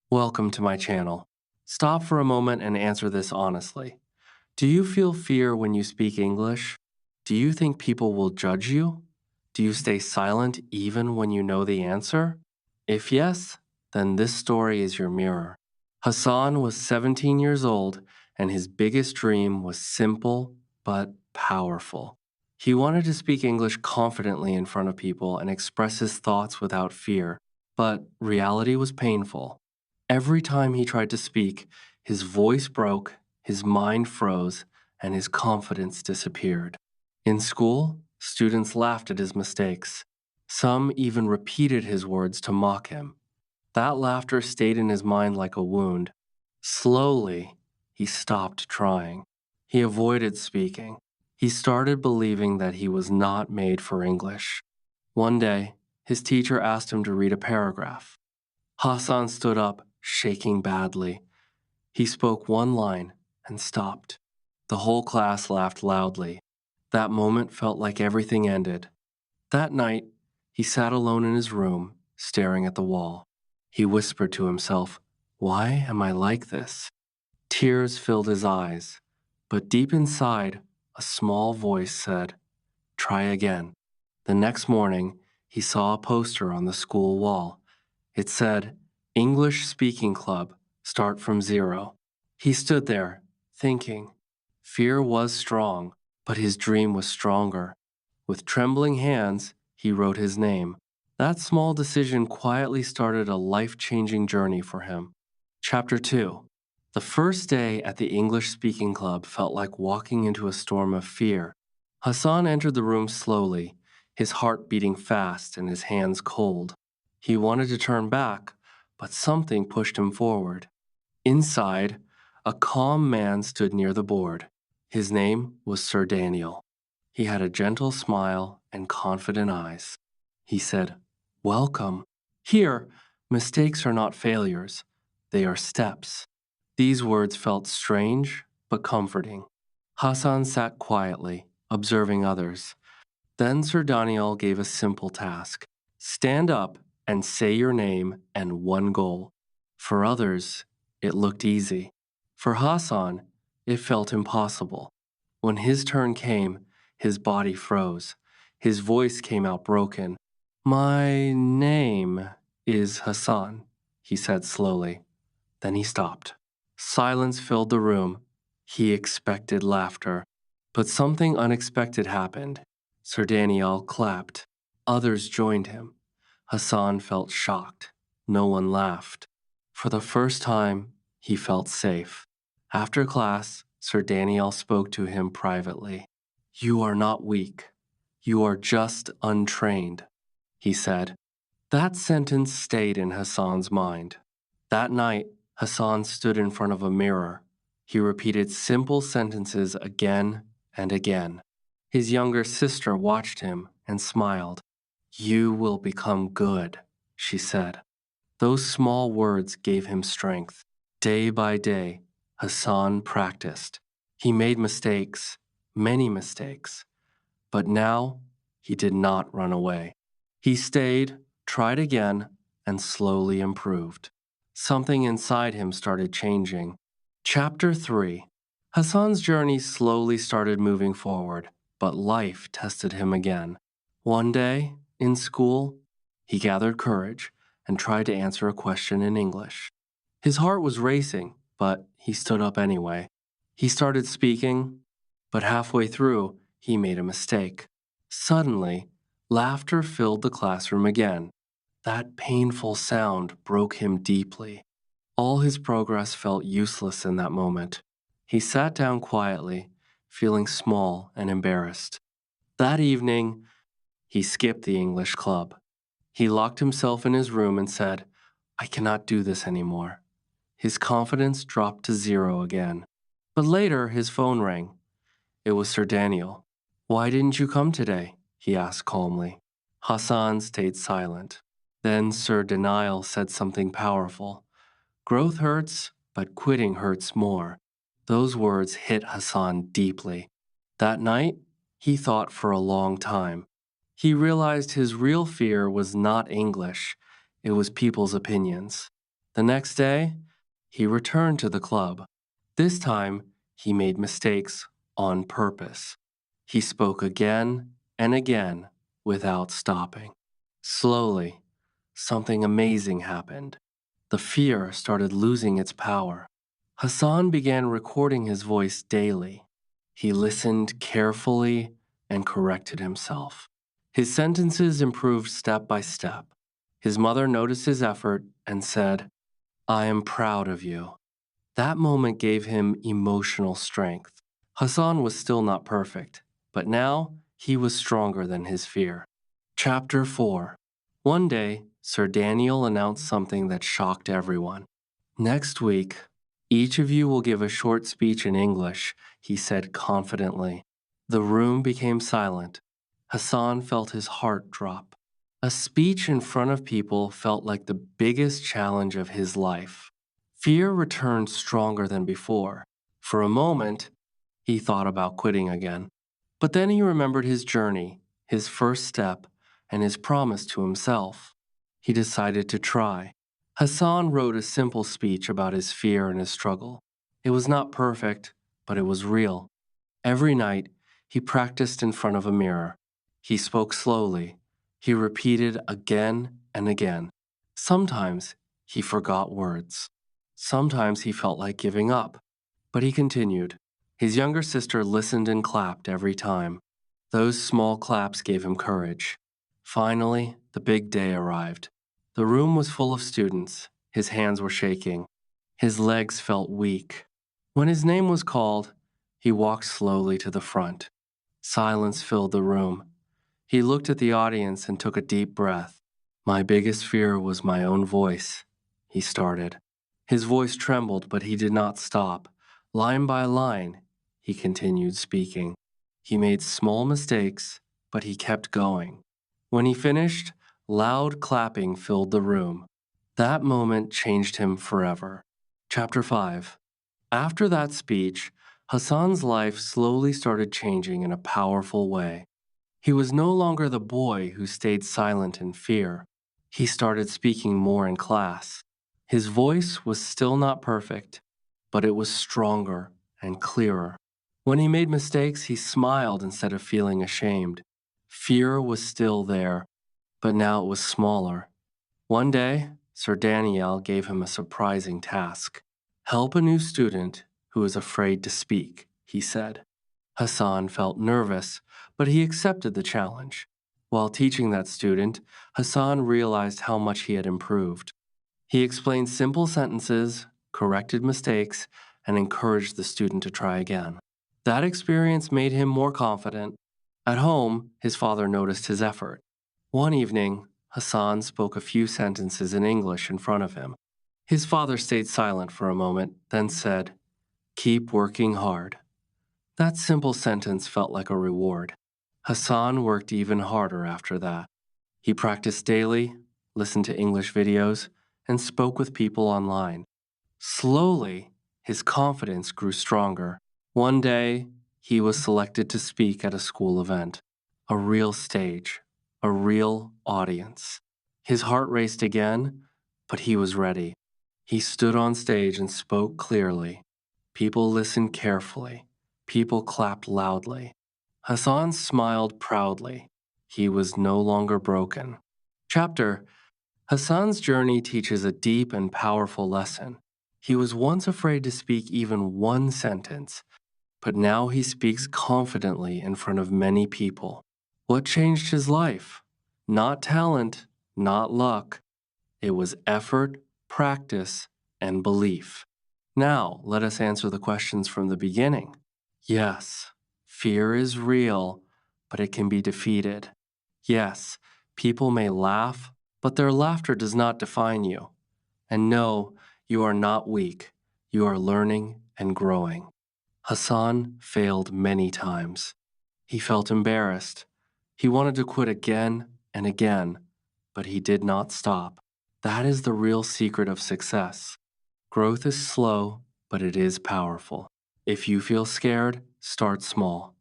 Welcome to my channel. Stop for a moment and answer this honestly. Do you feel fear when you speak English? Do you think people will judge you? Do you stay silent even when you know the answer? If yes, then this story is your mirror. Hassan was 17 years old, and his biggest dream was simple but powerful. He wanted to speak English confidently in front of people and express his thoughts without fear, but reality was painful. Every time he tried to speak, his voice broke, his mind froze, and his confidence disappeared. In school, students laughed at his mistakes. Some even repeated his words to mock him. That laughter stayed in his mind like a wound. Slowly, he stopped trying. He avoided speaking. He started believing that he was not made for English. One day, his teacher asked him to read a paragraph. Hassan stood up, shaking badly. He spoke one line and stopped. The whole class laughed loudly. That moment felt like everything ended. That night, he sat alone in his room, staring at the wall. He whispered to himself, "Why am I like this?" Tears filled his eyes, but deep inside, a small voice said, "Try again." The next morning, he saw a poster on the school wall. It said, "English Speaking Club, start from zero." He stood there, thinking. Fear was strong, but his dream was stronger. With trembling hands, he wrote his name. That small decision quietly started a life-changing journey for him. Chapter 2. The first day at the English Speaking Club felt like walking into a storm of fear. Hassan entered the room slowly, his heart beating fast and his hands cold. He wanted to turn back, but something pushed him forward. Inside, a calm man stood near the board. His name was Sir Daniel. He had a gentle smile and confident eyes. He said, "Welcome. Here, mistakes are not failures. They are steps." These words felt strange but comforting. Hassan sat quietly, observing others. Then Sir Daniel gave a simple task. Stand up and say your name and one goal. For others, it looked easy. For Hassan, it felt impossible. When his turn came, his body froze. His voice came out broken. "My name is Hassan," he said slowly. Then he stopped. Silence filled the room. He expected laughter. But something unexpected happened. Sir Daniel clapped. Others joined him. Hassan felt shocked. No one laughed. For the first time, he felt safe. After class, Sir Daniel spoke to him privately. "You are not weak. You are just untrained," he said. That sentence stayed in Hassan's mind. That night, Hassan stood in front of a mirror. He repeated simple sentences again and again. His younger sister watched him and smiled. "You will become good," she said. Those small words gave him strength. Day by day, Hassan practiced. He made mistakes, many mistakes. But now, he did not run away. He stayed, tried again, and slowly improved. Something inside him started changing. Chapter 3. Hassan's journey slowly started moving forward, but life tested him again. One day, in school, he gathered courage and tried to answer a question in English. His heart was racing, but he stood up anyway. He started speaking, but halfway through, he made a mistake. Suddenly, laughter filled the classroom again. That painful sound broke him deeply. All his progress felt useless in that moment. He sat down quietly, feeling small and embarrassed. That evening, he skipped the English club. He locked himself in his room and said, "I cannot do this anymore." His confidence dropped to zero again. But later, his phone rang. It was Sir Daniel. "Why didn't you come today?" he asked calmly. Hassan stayed silent. Then Sir Daniel said something powerful. "Growth hurts, but quitting hurts more." Those words hit Hassan deeply. That night, he thought for a long time. He realized his real fear was not English, it was people's opinions. The next day, he returned to the club. This time, he made mistakes on purpose. He spoke again and again without stopping. Slowly, something amazing happened. The fear started losing its power. Hassan began recording his voice daily. He listened carefully and corrected himself. His sentences improved step by step. His mother noticed his effort and said, "I am proud of you." That moment gave him emotional strength. Hassan was still not perfect, but now he was stronger than his fear. Chapter 4. One day, Sir Daniel announced something that shocked everyone. "Next week, each of you will give a short speech in English," he said confidently. The room became silent. Hassan felt his heart drop. A speech in front of people felt like the biggest challenge of his life. Fear returned stronger than before. For a moment, he thought about quitting again. But then he remembered his journey, his first step, and his promise to himself. He decided to try. Hassan wrote a simple speech about his fear and his struggle. It was not perfect, but it was real. Every night, he practiced in front of a mirror. He spoke slowly. He repeated again and again. Sometimes he forgot words. Sometimes he felt like giving up, but he continued. His younger sister listened and clapped every time. Those small claps gave him courage. Finally, the big day arrived. The room was full of students. His hands were shaking. His legs felt weak. When his name was called, he walked slowly to the front. Silence filled the room. He looked at the audience and took a deep breath. "My biggest fear was my own voice," he started. His voice trembled, but he did not stop. Line by line, he continued speaking. He made small mistakes, but he kept going. When he finished, loud clapping filled the room. That moment changed him forever. Chapter 5. After that speech, Hassan's life slowly started changing in a powerful way. He was no longer the boy who stayed silent in fear. He started speaking more in class. His voice was still not perfect, but it was stronger and clearer. When he made mistakes, he smiled instead of feeling ashamed. Fear was still there, but now it was smaller. One day, Sir Daniel gave him a surprising task. "Help a new student who is afraid to speak," he said. Hassan felt nervous, but he accepted the challenge. While teaching that student, Hassan realized how much he had improved. He explained simple sentences, corrected mistakes, and encouraged the student to try again. That experience made him more confident. At home, his father noticed his effort. One evening, Hassan spoke a few sentences in English in front of him. His father stayed silent for a moment, then said, "Keep working hard." That simple sentence felt like a reward. Hassan worked even harder after that. He practiced daily, listened to English videos, and spoke with people online. Slowly, his confidence grew stronger. One day, he was selected to speak at a school event. A real stage, a real audience. His heart raced again, but he was ready. He stood on stage and spoke clearly. People listened carefully. People clapped loudly. Hassan smiled proudly. He was no longer broken. Chapter. Hassan's journey teaches a deep and powerful lesson. He was once afraid to speak even one sentence, but now he speaks confidently in front of many people. What changed his life? Not talent, not luck. It was effort, practice, and belief. Now, let us answer the questions from the beginning. Yes, fear is real, but it can be defeated. Yes, people may laugh, but their laughter does not define you. And no, you are not weak. You are learning and growing. Hassan failed many times. He felt embarrassed. He wanted to quit again and again, but he did not stop. That is the real secret of success. Growth is slow, but it is powerful. If you feel scared, start small.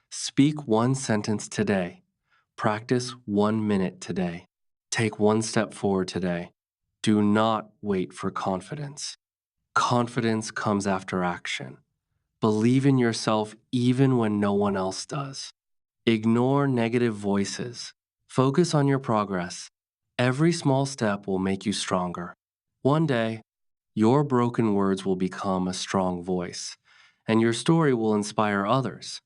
Speak one sentence today. Practice 1 minute today. Take one step forward today. Do not wait for confidence. Confidence comes after action. Believe in yourself even when no one else does. Ignore negative voices. Focus on your progress. Every small step will make you stronger. One day, your broken words will become a strong voice, and your story will inspire others.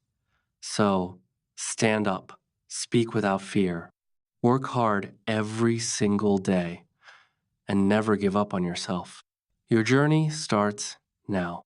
So, stand up, speak without fear, work hard every single day, and never give up on yourself. Your journey starts now.